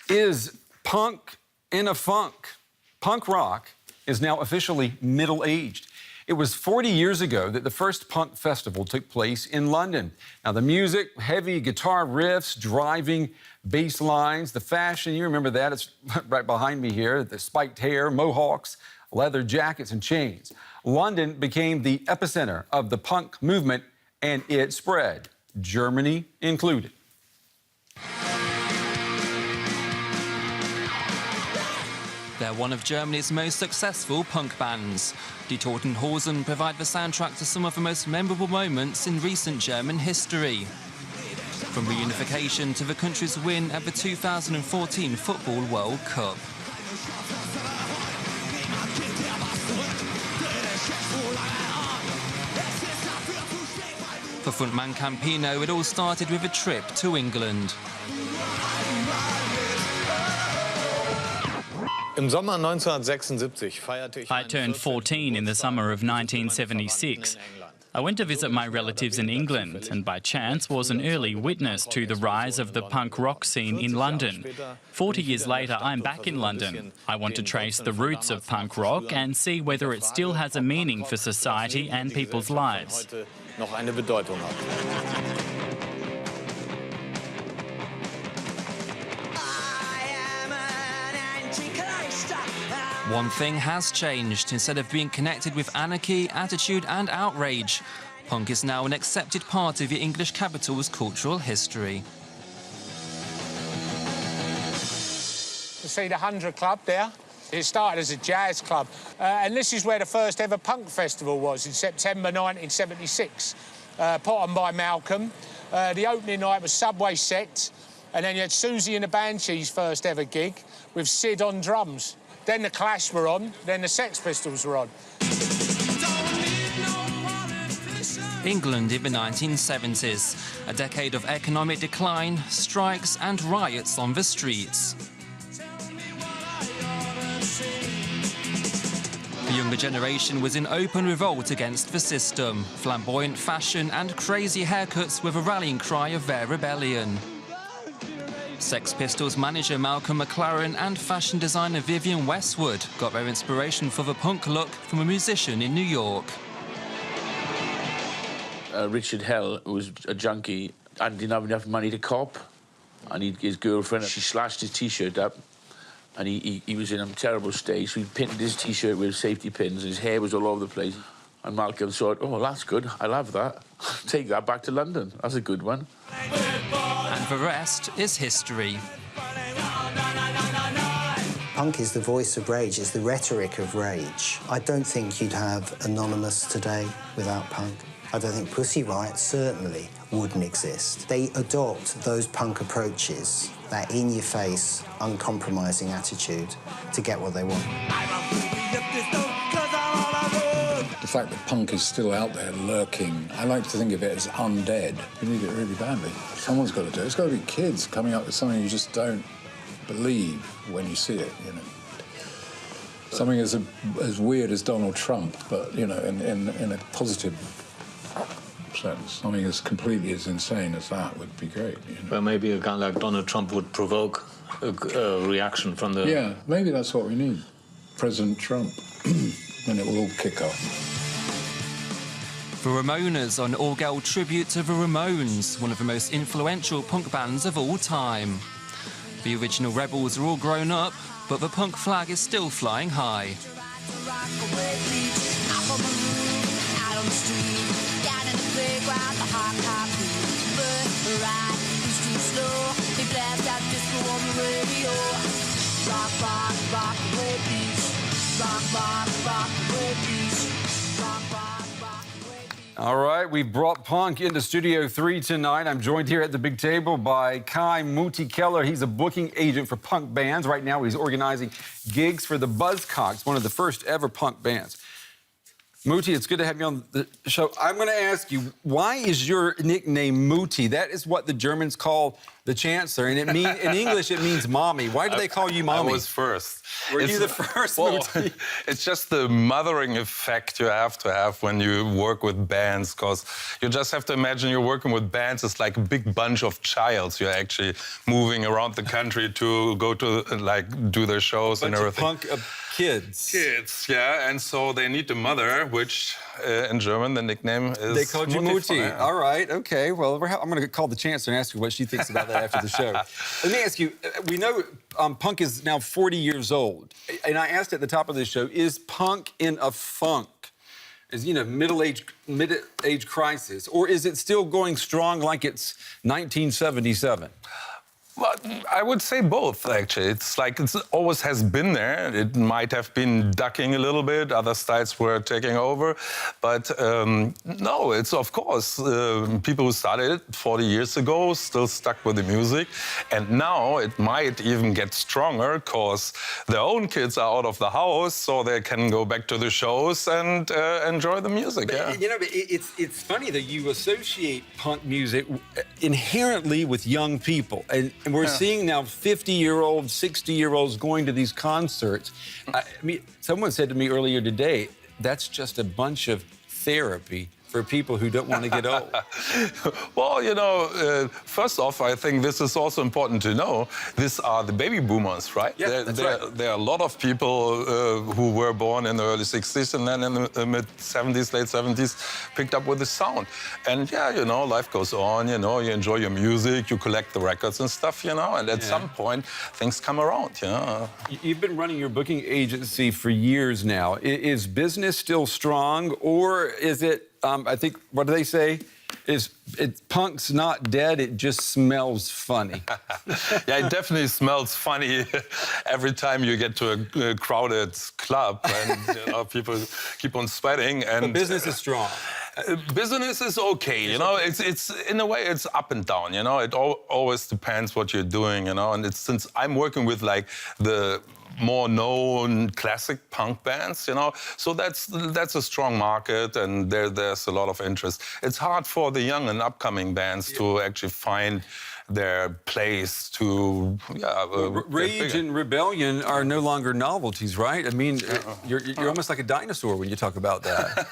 Is punk in a funk? Punk rock is now officially middle-aged. It was 40 years ago that the first punk festival took place in London. Now, the music, heavy guitar riffs, driving bass lines, the fashion, you remember that, it's right behind me here, the spiked hair, mohawks, leather jackets and chains. London became the epicenter of the punk movement, and it spread, Germany included. They're one of Germany's most successful punk bands. Die Toten Hosen provide the soundtrack to some of the most memorable moments in recent German history. From reunification to the country's win at the 2014 Football World Cup. For frontman Campino, it all started with a trip to England. I turned 14 in the summer of 1976. I went to visit my relatives in England and by chance was an early witness to the rise of the punk rock scene in London. 40 years later, I'm back in London. I want to trace the roots of punk rock and see whether it still has a meaning for society and people's lives. One thing has changed. Instead of being connected with anarchy, attitude and outrage, punk is now an accepted part of the English capital's cultural history. You see the 100 Club there? It started as a jazz club, and this is where the first ever punk festival was in September 1976, put on by Malcolm. The opening night was Subway Sect, and then you had Susie and the Banshees' first ever gig with Sid on drums. Then the Clash were on, then the Sex Pistols were on. England in the 1970s, a decade of economic decline, strikes and riots on the streets. The younger generation was in open revolt against the system. Flamboyant fashion and crazy haircuts were the rallying cry of their rebellion. Sex Pistols manager Malcolm McLaren and fashion designer Vivienne Westwood got their inspiration for the punk look from a musician in New York. Richard Hell, who was a junkie and didn't have enough money to cop, and his girlfriend, she slashed his T-shirt up, and he was in a terrible state, so he pinned his T-shirt with safety pins, and his hair was all over the place. And Malcolm thought, oh, that's good, I love that. Take that back to London, that's a good one. And the rest is history. Punk is the voice of rage, it's the rhetoric of rage. I don't think you'd have Anonymous today without punk. I don't think Pussy Riot certainly wouldn't exist. They adopt those punk approaches, that in-your-face, uncompromising attitude to get what they want. The fact that punk is still out there lurking, I like to think of it as undead. We need it really badly. Someone's got to do it. It's got to be kids coming up with something you just don't believe when you see it, you know. Something as weird as Donald Trump, but, you know, in a positive sense. Something as completely as insane as that would be great, you know. Well, maybe a guy like Donald Trump would provoke a reaction from the... Yeah, maybe that's what we need. President Trump. Then it will all kick off. The Ramonas, an all-girl tribute to the Ramones, one of the most influential punk bands of all time. The original rebels are all grown up, but the punk flag is still flying high. All right, we brought punk into Studio 3 tonight. I'm joined here at the big table by Kai Muti Keller. He's a booking agent for punk bands. Right now, he's organizing gigs for the Buzzcocks, one of the first ever punk bands. Muti, it's good to have you on the show. I'm going to ask you, why is your nickname Muti? That is what the Germans call the Chancellor, and in English it means mommy. Why do they call you mommy? I was first. Were you the first? Well, Muti? it's just the mothering effect you have to have when you work with bands, because you just have to imagine you're working with bands. It's like a big bunch of childs. You're actually moving around the country to go to do their shows and everything. Punk kids. Kids, yeah, and so they need a mother, which in German the nickname is. They called you Muti. Yeah. All right, okay. Well, I'm going to call the Chancellor and ask her what she thinks about that after the show. Let me ask you. We know punk is now 40 years old, and I asked at the top of the show: is punk in a funk? Is mid-age crisis, or is it still going strong like it's 1977? Well, I would say both, actually. It's like it always has been there. It might have been ducking a little bit. Other styles were taking over. But no, it's, of course, people who started it 40 years ago still stuck with the music. And now it might even get stronger because their own kids are out of the house, so they can go back to the shows and enjoy the music, yeah. You know, it's funny that you associate punk music inherently with young people. And we're seeing now 50-year-olds, 60-year-olds going to these concerts. I mean, someone said to me earlier today, that's just a bunch of therapy for people who don't want to get old. Well, you know, first off, I think this is also important to know. These are the baby boomers, right? Yeah, that's right. There are a lot of people who were born in the early 60s and then in the mid-70s, late 70s, picked up with the sound. And yeah, you know, life goes on, you know, you enjoy your music, you collect the records and stuff, you know, and at some point, things come around, you know. You've been running your booking agency for years now. Is business still strong, or is it, I think, what do they say? Punk's not dead, it just smells funny. Yeah, it definitely smells funny every time you get to a crowded club and you know, people keep on sweating. And but business is strong. Business is okay, you know. It's in a way it's up and down, you know. It always depends what you're doing, you know. And it's since I'm working with like the more known classic punk bands, you know, so that's a strong market, and there's a lot of interest. It's hard for the young and upcoming bands to actually find their place to Rage and rebellion are no longer novelties, right? I mean, you're almost like a dinosaur when you talk about that.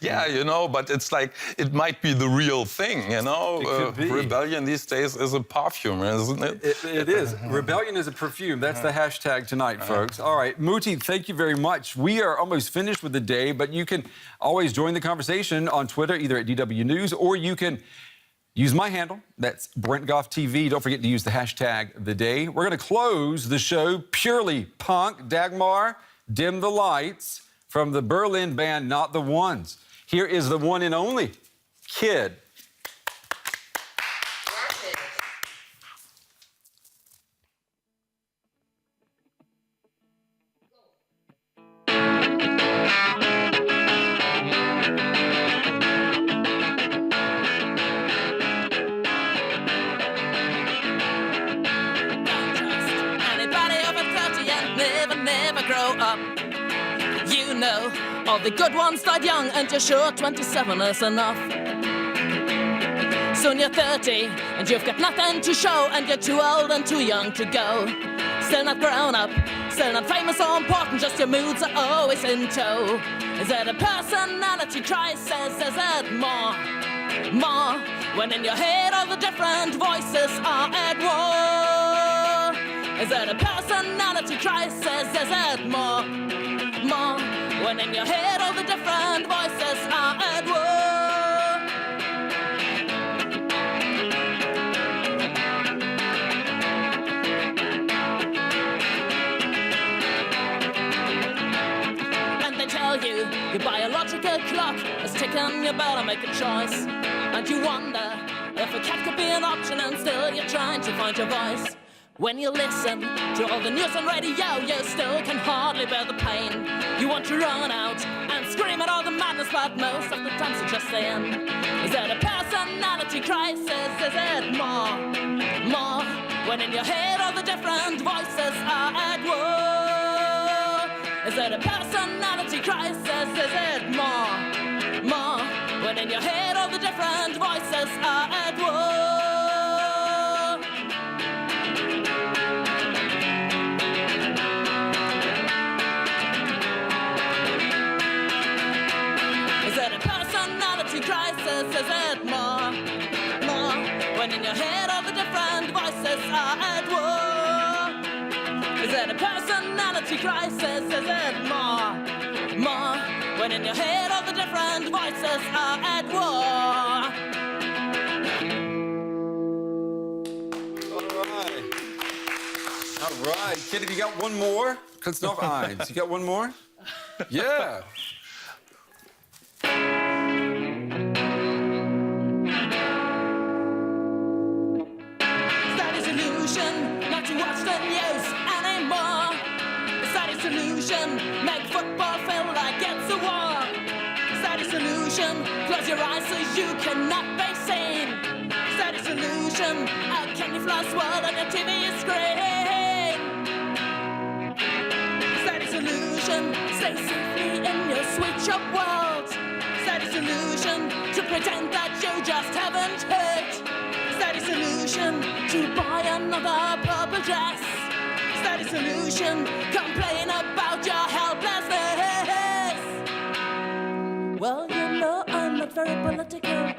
Yeah, you know, but it's like it might be the real thing, you know. It could be. Rebellion these days is a perfume, isn't it? It is. Rebellion is a perfume. That's the hashtag tonight, folks. All right, Muti, thank you very much. We are almost finished with the day, but you can always join the conversation on Twitter, either at DW News, or you can use my handle. That's Brent Goff TV. Don't forget to use the hashtag the day. We're going to close the show purely punk. Dagmar, dim the lights, from the Berlin band Not the Ones. Here is the one and only Kid. All the good ones died young, and you're sure 27 is enough. Soon you're 30, and you've got nothing to show, and you're too old and too young to go. Still not grown up, still not famous or important, just your moods are always in tow. Is it a personality crisis? Is it more? When in your head all the different voices are at war. Is it a personality crisis? Is it more? When in your head all the different voices are at war. And they tell you your biological clock is ticking, you better make a choice. And you wonder if a cat could be an option, and still you're trying to find your voice. When you listen to all the news on radio, you still can hardly bear the pain. You want to run out and scream at all the madness, but most of the times you're just saying, is it a personality crisis? Is it more? When in your head all the different voices are at war. Is it a personality crisis? Is it more? When in your head all the different voices are at war. your head all the different voices are at war? Is it a personality crisis? Is it more? When in your head all the different voices are at war. All right. Kid, have you got one more? It's not eins. You got one more? Yeah. Is that a solution? Not to watch the news anymore. Is that a solution? Make football feel like it's a war. Is that a solution? Close your eyes so you cannot be seen. Is that a solution? A candy floss world on your TV screen. Is that a solution? Stay safely in your sweet shop world. Is that a solution? To pretend that you just haven't heard. Is that a solution? To buy another purple dress. Is that a solution? Complain about your helplessness. Well, you know I'm not very political.